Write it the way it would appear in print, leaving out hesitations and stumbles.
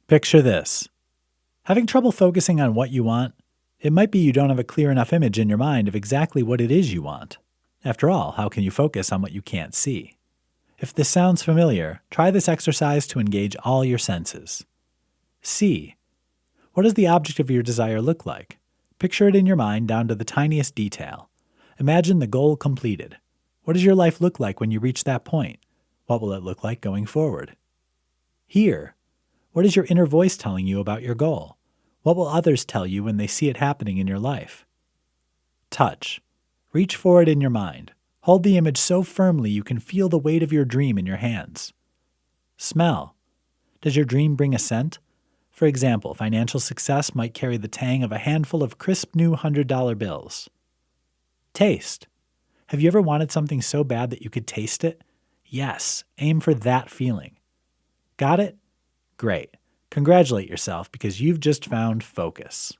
Picture this. Having trouble focusing on what you want? It might be you don't have a clear enough image in your mind of exactly what it is you want. After all, how can you focus on what you can't see? If this sounds familiar, try this exercise to engage all your senses. See. What does the object of your desire look like? Picture it in your mind down to the tiniest detail. Imagine the goal completed. What does your life look like when you reach that point? What will it look like going forward? Hear. What is your inner voice telling you about your goal? What will others tell you when they see it happening in your life? Touch. Reach for it in your mind. Hold the image so firmly you can feel the weight of your dream in your hands. Smell. Does your dream bring a scent? For example, financial success might carry the tang of a handful of crisp new $100 bills. Taste. Have you ever wanted something so bad that you could taste it? Yes, aim for that feeling. Got it? Great. Congratulate yourself because you've just found focus.